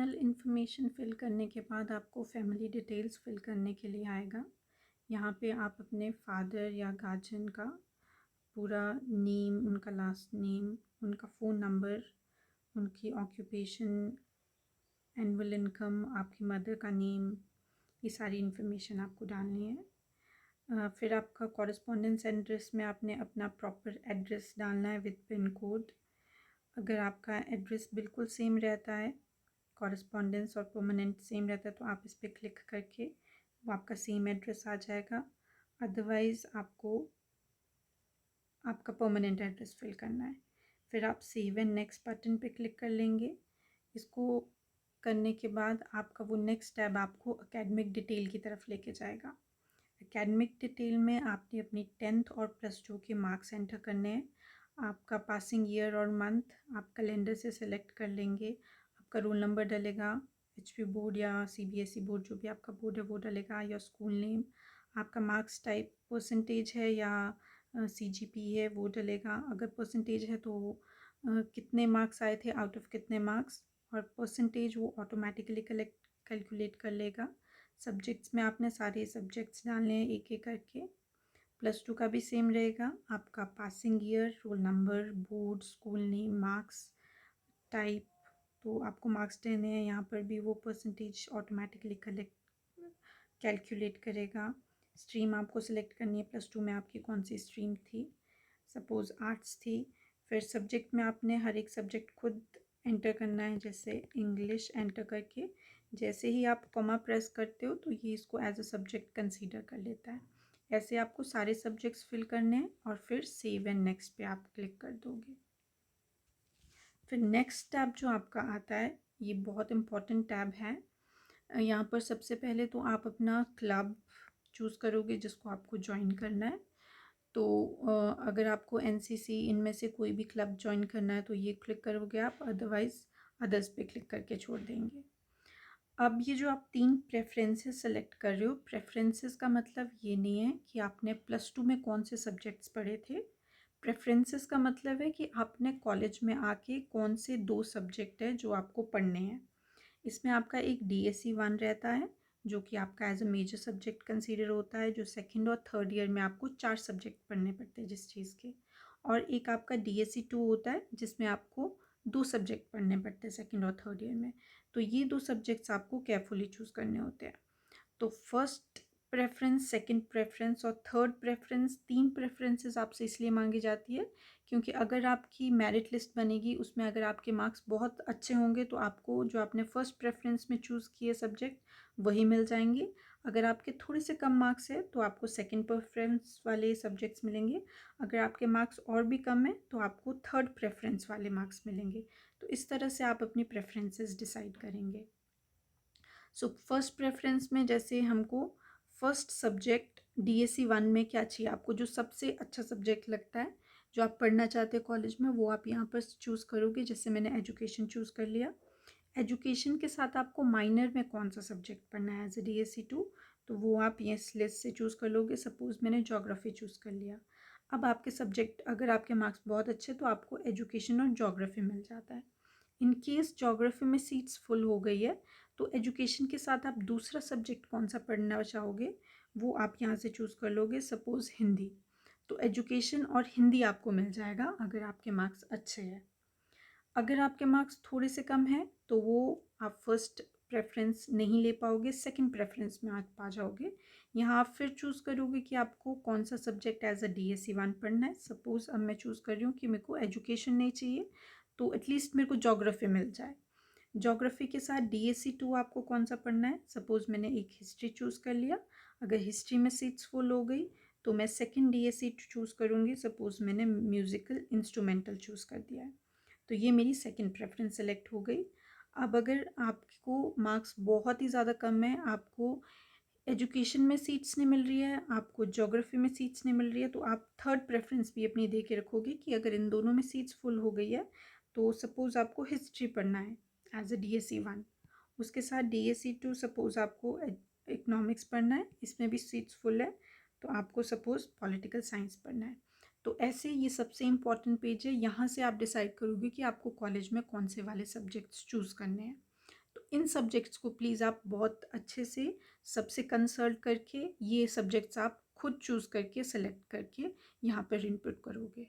Personal information fill करने के बाद आपको फैमिली डिटेल्स फ़िल करने के लिए आएगा। यहाँ पे आप अपने फादर या गार्जियन का पूरा नेम, उनका लास्ट नेम, उनका फ़ोन नंबर, उनकी ऑक्यूपेशन, एनुअल इनकम, आपकी मदर का नेम, ये सारी इन्फॉर्मेशन आपको डालनी है। फिर आपका कॉरेस्पॉन्डेंस एड्रेस में आपने अपना प्रॉपर एड्रेस डालना है विद पिन कोड। अगर आपका एड्रेस बिल्कुल सेम रहता है, कॉरेस्पॉन्डेंस और परमानेंट सेम रहता है, तो आप इस पर क्लिक करके वो आपका सेम एड्रेस आ जाएगा। अदरवाइज़ आपको आपका परमानेंट एड्रेस फिल करना है। फिर आप सेव एंड नेक्स्ट बटन पे क्लिक कर लेंगे। इसको करने के बाद आपका वो नेक्स्ट टैब आपको एकेडमिक डिटेल की तरफ लेके जाएगा। एकेडमिक डिटेल में आपने अपनी 10th और +2 के मार्क्स एंटर करने हैं। आपका पासिंग ईयर और मंथ आप कैलेंडर से सिलेक्ट कर लेंगे। आपका रोल नंबर डलेगा, एचपी बोर्ड या सीबीएसई बोर्ड, जो भी आपका बोर्ड है वो डलेगा, या स्कूल नेम। आपका मार्क्स टाइप परसेंटेज है या सीजीपी है वो डलेगा। अगर परसेंटेज है तो कितने मार्क्स आए थे, आउट ऑफ कितने मार्क्स, और परसेंटेज वो ऑटोमेटिकली कैलकुलेट कर लेगा। सब्जेक्ट्स में आपने सारे सब्जेक्ट्स डालने हैं एक एक करके। +2 का भी सेम रहेगा। आपका passing year, roll number, board, school name, marks type, तो आपको मार्क्स देने हैं। यहाँ पर भी वो परसेंटेज ऑटोमेटिकली कैलकुलेट करेगा। स्ट्रीम आपको सिलेक्ट करनी है, +2 में आपकी कौन सी स्ट्रीम थी, सपोज़ आर्ट्स थी। फिर सब्जेक्ट में आपने हर एक सब्जेक्ट खुद एंटर करना है, जैसे इंग्लिश एंटर करके जैसे ही आप कॉमा प्रेस करते हो तो ये इसको एज अ सब्जेक्ट कंसीडर कर लेता है। ऐसे आपको सारे सब्जेक्ट्स फिल करने हैं और फिर सेव एंड नेक्स्ट पे आप क्लिक कर दोगे। फिर नेक्स्ट टैब जो आपका आता है, ये बहुत इम्पॉर्टेंट टैब है। यहाँ पर सबसे पहले तो आप अपना क्लब चूज़ करोगे जिसको आपको ज्वाइन करना है। तो अगर आपको एनसीसी इनमें से कोई भी क्लब ज्वाइन करना है तो ये क्लिक करोगे आप, अदरवाइज़ अदर्स पे क्लिक करके छोड़ देंगे। अब ये जो आप 3 प्रेफरेंसेस सेलेक्ट कर रहे हो, प्रेफरेंसेस का मतलब ये नहीं है कि आपने +2 में कौन से सब्जेक्ट्स पढ़े थे। प्रेफरेंसेस का मतलब है कि आपने कॉलेज में आके कौन से 2 सब्जेक्ट है जो आपको पढ़ने हैं। इसमें आपका एक डीएससी 1 रहता है जो कि आपका as a major subject consider होता है, जो सेकंड और थर्ड ईयर में आपको 4 सब्जेक्ट पढ़ने पड़ते हैं जिस चीज़ के। और एक आपका डीएससी 2 होता है जिसमें आपको 2 सब्जेक्ट पढ़ने पड़ते हैं सेकंड और थर्ड ईयर में। तो ये 2 सब्जेक्ट्स आपको केयरफुली चूज़ करने होते हैं। तो फर्स्ट प्रेफरेंस, सेकंड प्रेफरेंस और थर्ड प्रेफरेंस, 3 प्रेफरेंसेस आपसे इसलिए मांगी जाती है क्योंकि अगर आपकी मेरिट लिस्ट बनेगी उसमें अगर आपके मार्क्स बहुत अच्छे होंगे तो आपको जो आपने फर्स्ट प्रेफरेंस में चूज़ किए सब्जेक्ट वही मिल जाएंगे। अगर आपके थोड़े से कम मार्क्स है तो आपको सेकंड प्रेफरेंस वाले सब्जेक्ट्स मिलेंगे। अगर आपके मार्क्स और भी कम है तो आपको थर्ड प्रेफरेंस वाले मार्क्स मिलेंगे। तो इस तरह से आप अपनी प्रेफरेंसेस डिसाइड करेंगे। सो फर्स्ट प्रेफरेंस में जैसे हमको फर्स्ट सब्जेक्ट डीएससी 1 में क्या चाहिए, आपको जो सबसे अच्छा सब्जेक्ट लगता है जो आप पढ़ना चाहते हैं कॉलेज में वो आप यहाँ पर चूज़ करोगे। जैसे मैंने एजुकेशन चूज़ कर लिया। एजुकेशन के साथ आपको माइनर में कौन सा सब्जेक्ट पढ़ना है एज ए डीएससी 2, तो वो आप ये इस लिस्ट से चूज़ कर लोगे। सपोज़ मैंने जोग्राफ़ी चूज़ कर लिया। अब आपके सब्जेक्ट अगर आपके मार्क्स बहुत अच्छे तो आपको एजुकेशन और जोग्राफ़ी मिल जाता है। इन केस जोग्राफ़ी में सीट्स फुल हो गई है तो एजुकेशन के साथ आप दूसरा सब्जेक्ट कौन सा पढ़ना चाहोगे वो आप यहाँ से चूज़ कर लोगे। सपोज़ हिंदी, तो एजुकेशन और हिंदी आपको मिल जाएगा अगर आपके मार्क्स अच्छे हैं। अगर आपके मार्क्स थोड़े से कम हैं तो वो आप फर्स्ट प्रेफरेंस नहीं ले पाओगे, सेकंड प्रेफरेंस में आप आ जाओगे। यहाँ आप फिर चूज़ करोगे कि आपको कौन सा सब्जेक्ट एज अ डीएससी 1 पढ़ना है। सपोज़ अब मैं चूज़ कर रही हूँ कि मेरे को एजुकेशन नहीं चाहिए तो एटलीस्ट मेरे को जोग्राफ़ी मिल जाए। जोग्राफ़ी के साथ डीएससी 2 आपको कौन सा पढ़ना है, सपोज़ मैंने एक हिस्ट्री चूज़ कर लिया। अगर हिस्ट्री में सीट्स फुल हो गई तो मैं सेकंड डीएससी चूज़ करूँगी। सपोज़ मैंने म्यूज़िकल इंस्ट्रूमेंटल चूज़ कर दिया है तो ये मेरी सेकंड प्रेफरेंस सेलेक्ट हो गई। अब अगर आपको मार्क्स बहुत ही ज़्यादा कम है, आपको एजुकेशन में सीट्स नहीं मिल रही है, आपको ज्योग्राफी में सीट्स नहीं मिल रही है, तो आप थर्ड प्रेफरेंस भी अपनी दे के रखोगे कि अगर इन दोनों में सीट्स फुल हो गई है तो सपोज़ आपको हिस्ट्री पढ़ना है एज अ डीएससी 1, उसके साथ डीएससी 2 सपोज़ आपको इकोनॉमिक्स पढ़ना है, इसमें भी सीट्स फुल है तो आपको सपोज़ पॉलिटिकल साइंस पढ़ना है। तो ऐसे ये सबसे इम्पॉर्टेंट पेज है, यहाँ से आप डिसाइड करोगे कि आपको कॉलेज में कौन से वाले सब्जेक्ट्स चूज़ करने हैं। तो इन सब्जेक्ट्स को प्लीज़ आप बहुत अच्छे से सबसे कंसल्ट करके ये सब्जेक्ट्स आप खुद चूज़ करके सेलेक्ट करके यहाँ पर इनपुट करोगे।